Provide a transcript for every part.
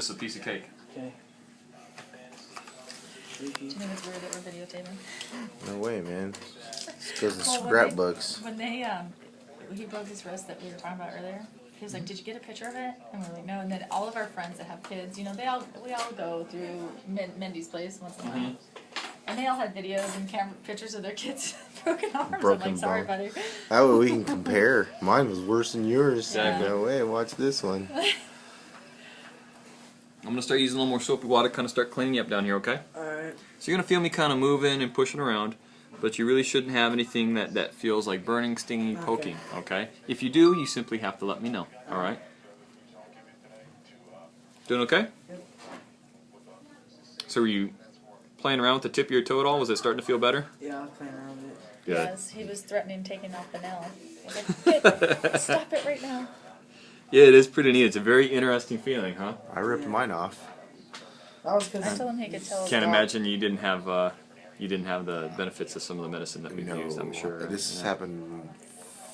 This is a piece of cake. Okay. Do you think it's weird that we're videotaping? No way, man. It's because of Well, scrapbooks. When he broke his wrist that we were talking about earlier, he was like, "Did you get a picture of it?" And we're like, "No." And then all of our friends that have kids, you know, we all go through Mindy's place once in a while, and they all had videos and pictures of their kids' broken arms. Broken I'm like, "Sorry, bone. buddy." That way we can compare. Mine was worse than yours. Yeah. No way. Watch this one. I'm going to start using a little more soapy water, kind of start cleaning you up down here, okay? Alright. So you're going to feel me kind of moving and pushing around, but you really shouldn't have anything that feels like burning, stinging, poking, okay? If you do, you simply have to let me know, alright? Doing okay? Yep. So were you playing around with the tip of your toe at all? Was it starting to feel better? Yeah, I was playing around with it. Good. Yes, he was threatening taking off the nail. I was like, "Kid, stop it right now." Yeah, it is pretty neat. It's a very interesting feeling, huh? I ripped mine off. That was I because told him he could tell. Can't imagine you didn't have the benefits of some of the medicine that we've used, I'm sure. This Yeah. happened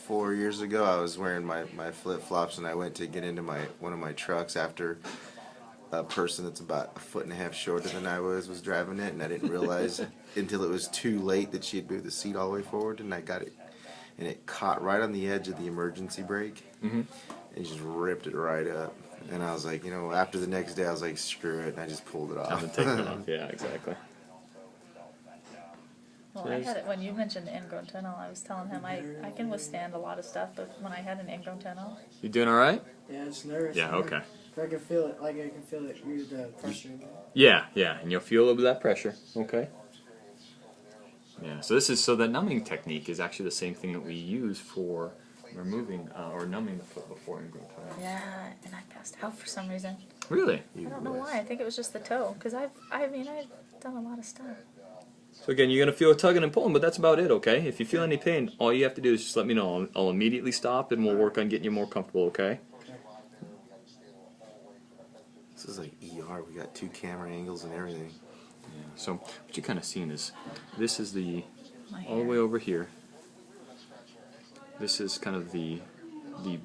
4 years ago. I was wearing my flip-flops and I went to get into one of my trucks after a person that's about 1.5 feet shorter than I was driving it, and I didn't realize until it was too late that she had moved the seat all the way forward, and I got it, and it caught right on the edge of the emergency brake, and just ripped it right up. And I was like, you know, after the next day, I was like, screw it, and I just pulled it off. I've been taking it off. Yeah, exactly. Well, I had it when you mentioned the ingrown tunnel. I was telling him I can withstand a lot of stuff, but when I had an ingrown tunnel, You doing all right? yeah, it's nervous. Yeah. Okay. I can feel it, like I can feel it through the pressure. Yeah, yeah, and you'll feel a little bit of that pressure. Okay. Yeah. So that numbing technique is actually the same thing that we use for removing or numbing the foot before ingrown tunnel. yeah, and I passed out for some reason. Really? I don't know why. I think it was just the toe, because I've done a lot of stuff. So again, you're gonna feel a tugging and pulling, but that's about it. Okay. If you feel any pain, all you have to do is just let me know. I'll immediately stop, and we'll work on getting you more comfortable. Okay. This is like ER. We got 2 camera angles and everything. Yeah. So what you're kind of seeing is this is My all the hair. way over here. This is kind of the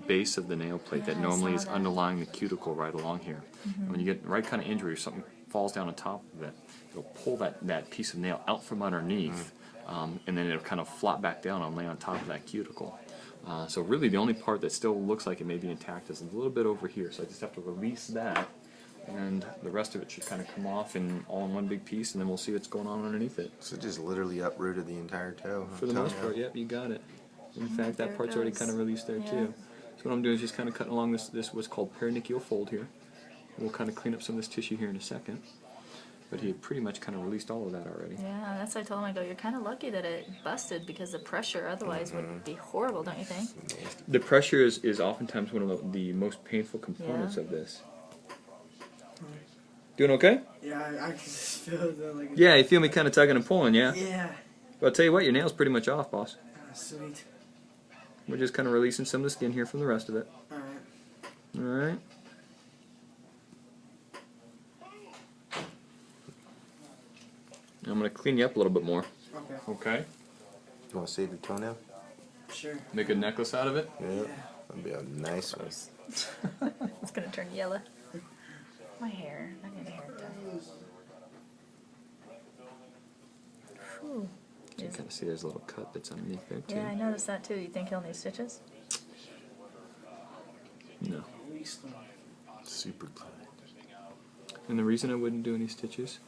base of the nail plate that Yeah, I normally saw is that. underlying the cuticle right along here. And when you get the right kind of injury or something falls down on top of it, it'll pull that piece of nail out from underneath, and then it'll kind of flop back down and lay on top of that cuticle. So really the only part that still looks like it may be intact is a little bit over here. So I just have to release that, and the rest of it should kind of come off and all in one big piece, and then we'll see what's going on underneath it. So it just literally uprooted the entire toe. For the most part, yep, you got it. In fact, there that it part's already goes. kind of released there Yeah. too. So what I'm doing is just kind of cutting along this what's called perinechial fold here. We'll kind of clean up some of this tissue here in a second. But he had pretty much kind of released all of that already. Yeah, that's what I told him. I go, "You're kind of lucky that it busted, because the pressure otherwise would be horrible, don't you think?" The pressure is oftentimes one of the most painful components Yeah. of this. Doing okay? Yeah, I can just feel the like. Yeah, you feel me kind of tugging and pulling, yeah? Yeah. Well, I'll tell you what, your nail's pretty much off, boss. Sweet. We're just kind of releasing some of the skin here from the rest of it. Alright. Alright? I'm going to clean you up a little bit more. Okay. Okay? You want to save your toenail? Sure. Make a necklace out of it? Yeah. That'd be a nice one. It's gonna turn yellow. My hair. I need a haircut. Whew. You can kind of see there's a little cut that's underneath there too. Yeah, I noticed that too. You think he'll need stitches? No. Super clean. And the reason I wouldn't do any stitches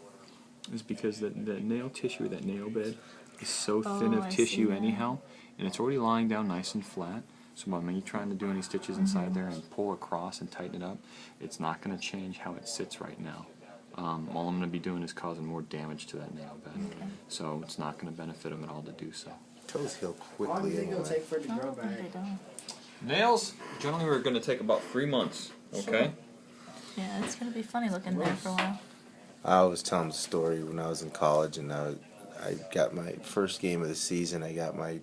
is because the nail tissue, that nail bed, is so thin of I see tissue that. anyhow, and it's already lying down nice and flat. So when you're trying to do any stitches inside there and pull across and tighten it up, it's not going to change how it sits right now. All I'm going to be doing is causing more damage to that nail bed. Okay. So it's not going to benefit them at all to do so. Toes heal How long do quickly you think it'll anyway. take for it to I grow don't think back? they don't. Nails, generally we're going to take about 3 months, okay? Yeah, it's gonna be funny looking there for a while. I always tell them the story when I was in college and I got my first game of the season. I got my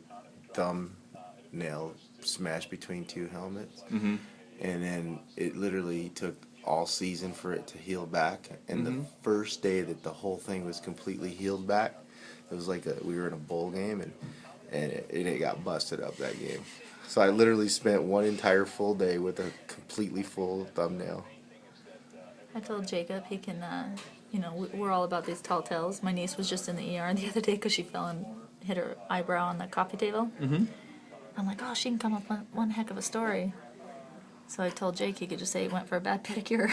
thumb nail smashed between 2 helmets, Mm-hmm. and then it literally took all season for it to heal back. And the first day that the whole thing was completely healed back, it was like we were in a bowl game, and it got busted up that game. So I literally spent one entire full day with a completely full thumbnail. I told Jacob he can, we're all about these tall tales. My niece was just in the ER the other day because she fell and hit her eyebrow on the coffee table. Mm-hmm. I'm like, oh, she can come up with one heck of a story. So I told Jake he could just say he went for a bad pedicure.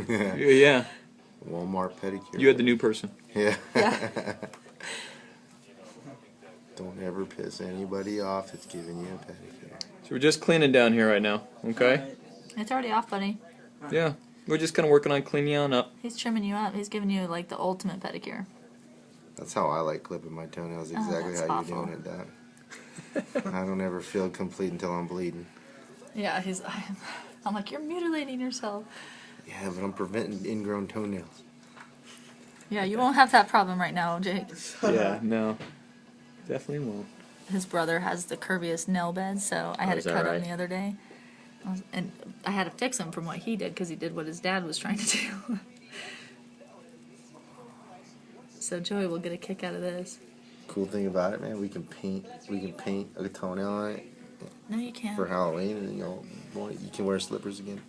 Yeah. Walmart pedicure. You had the new person. Yeah. Yeah. Don't ever piss anybody off that's giving you a pedicure. So we're just cleaning down here right now, okay? Alright. It's already off, buddy. Yeah. We're just kind of working on cleaning you on up. He's trimming you up. He's giving you, like, the ultimate pedicure. That's how I like clipping my toenails. Exactly that's how awful. you're doing it, Dad. I don't ever feel complete until I'm bleeding. Yeah, I'm like, you're mutilating yourself. Yeah, but I'm preventing ingrown toenails. Yeah, you won't have that problem right now, Jake. Yeah, no. Definitely won't. His brother has the curviest nail bed, so I had is to that cut right? him the other day. And I had to fix him from what he did because he did what his dad was trying to do. So Joey will get a kick out of this. Cool thing about it, man, we can paint a toenail on it No, you can't. for Halloween, and you can wear slippers again.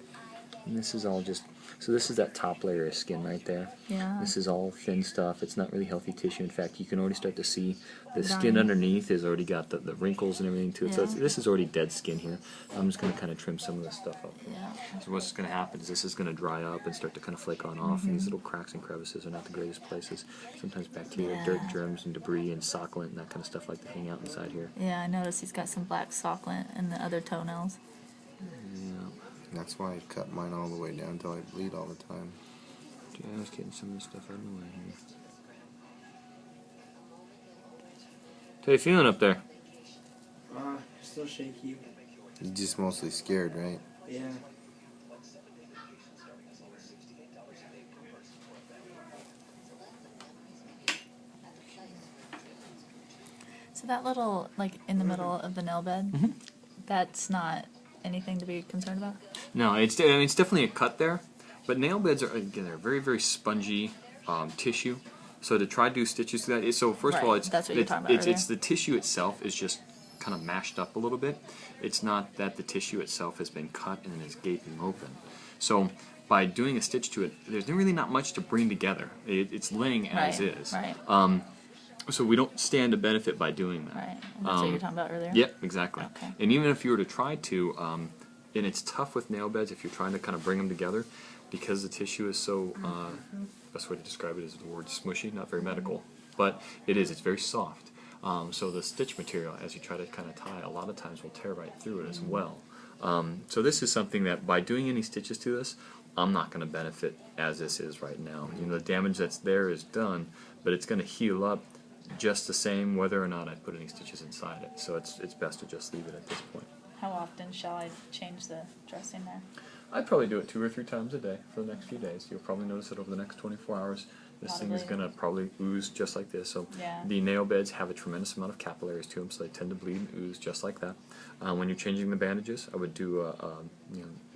And this is all just, so this is that top layer of skin right there. Yeah. This is all thin stuff. It's not really healthy tissue. In fact, you can already start to see the Dying. skin underneath has already got the wrinkles and everything to it. So Yeah. this is already dead skin here. I'm just going to kind of trim some of this stuff up. Yeah. So what's going to happen is this is going to dry up and start to kind of flake on off. And these little cracks and crevices are not the greatest places. Sometimes bacteria, Yeah. dirt, germs, and debris and succulent and that kind of stuff like to hang out inside here. Yeah, I noticed he's got some black succulent in the other toenails. Yeah. That's why I cut mine all the way down until I bleed all the time. Just getting some of this stuff out of the way here. How you feeling up there? Still shaky. You're just mostly scared, right? Yeah. So that little, like, in the middle of the nail bed, that's not anything to be concerned about? No, it's definitely a cut there, but nail beds are, again, they're very, very spongy tissue. So to try to do stitches to that, so first of all, Right, that's what you're talking about it's the tissue itself is just kind of mashed up a little bit. It's not that the tissue itself has been cut and is gaping open. So by doing a stitch to it, there's really not much to bring together. It's laying as Right, is. right. So we don't stand to benefit by doing that. Right. And that's what you were talking about earlier? Yep, exactly. Okay. And even if you were to try to, and it's tough with nail beds if you're trying to kind of bring them together, because the tissue is so, best way to describe it is the word smushy, not very medical, but it is, it's very soft. So the stitch material, as you try to kind of tie, a lot of times will tear right through it as well. So this is something that by doing any stitches to this, I'm not going to benefit as this is right now. You know, the damage that's there is done, but it's going to heal up just the same whether or not I put any stitches inside it. So it's best to just leave it at this point. How often shall I change the dressing there? I'd probably do it 2 or 3 times a day for the next few days. You'll probably notice it over the next 24 hours. This thing is Probably. going to probably ooze just like this. So Yeah. the nail beds have a tremendous amount of capillaries to them, so they tend to bleed and ooze just like that. When you're changing the bandages, I would do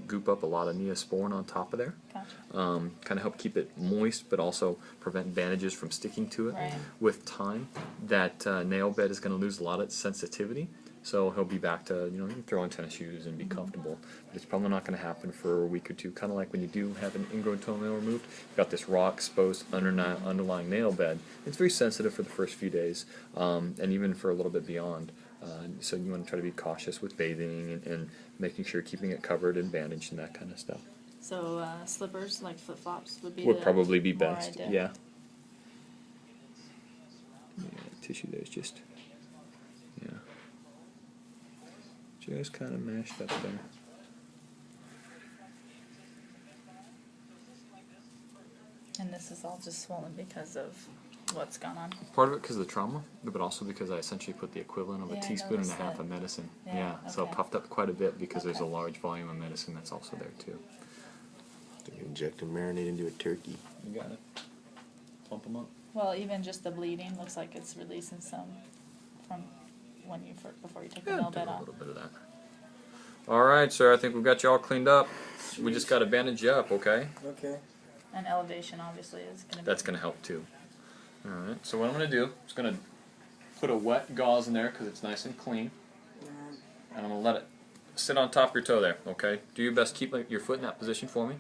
goop up a lot of Neosporin on top of there. Gotcha. Kind of help keep it moist, but also prevent bandages from sticking to it. Right. With time, that nail bed is going to lose a lot of its sensitivity. So he'll be back to, you can throw on tennis shoes and be comfortable. But it's probably not going to happen for a week or two. Kind of like when you do have an ingrown toenail removed, you've got this raw, exposed underlying nail bed. It's very sensitive for the first few days, and even for a little bit beyond. So you want to try to be cautious with bathing and making sure you're keeping it covered and bandaged and that kind of stuff. So slippers, like flip-flops, would be Would the probably be more best, ideal. yeah. Yeah, tissue there's just, just kind of mashed up there. And this is all just swollen because of what's gone on. Part of it because of the trauma, but also because I essentially put the equivalent of Yeah, a I teaspoon and a noticed half that. of medicine. Yeah, So it okay. puffed up quite a bit because there's a Okay. large volume of medicine that's also there too. You inject and marinate into a turkey. You got it. Pump them up. Well, even just the bleeding looks like it's releasing some from when before you took the Yeah, nail do bed a off. little bit of that. All right, sir. I think we've got you all cleaned up. We just got to bandage you up, okay? Okay. And elevation obviously is going to be. That's going to help too. All right. So what I'm going to do is going to put a wet gauze in there because it's nice and clean, and I'm going to let it sit on top of your toe there. Okay. Do your best. Keep your foot in that position for me.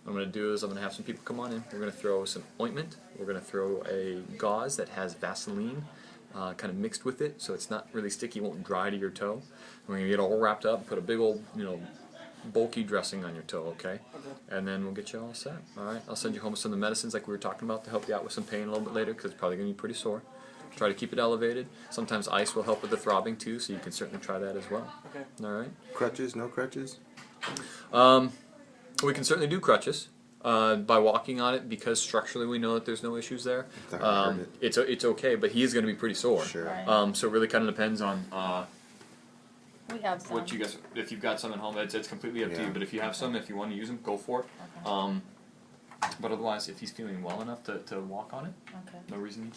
What I'm going to do is I'm going to have some people come on in. We're going to throw some ointment. We're going to throw a gauze that has Vaseline kind of mixed with it, so it's not really sticky, won't dry to your toe. We're going to get all wrapped up, put a big old, bulky dressing on your toe, okay? And then we'll get you all set. All right. I'll send you home with some of the medicines like we were talking about to help you out with some pain a little bit later, because it's probably going to be pretty sore. Try to keep it elevated. Sometimes ice will help with the throbbing too, so you can certainly try that as well. Okay. All right. Crutches? No crutches? We can certainly do crutches by walking on it, because structurally we know that there's no issues there. It's okay, but he is going to be pretty sore. Sure. Right. So it really kind of depends on We have some. what you guys. If you've got some at home, it's completely up to you. Yeah. But if you have some, if you want to use them, go for it. Okay. But otherwise, if he's feeling well enough to walk on it, Okay. no reason he can't.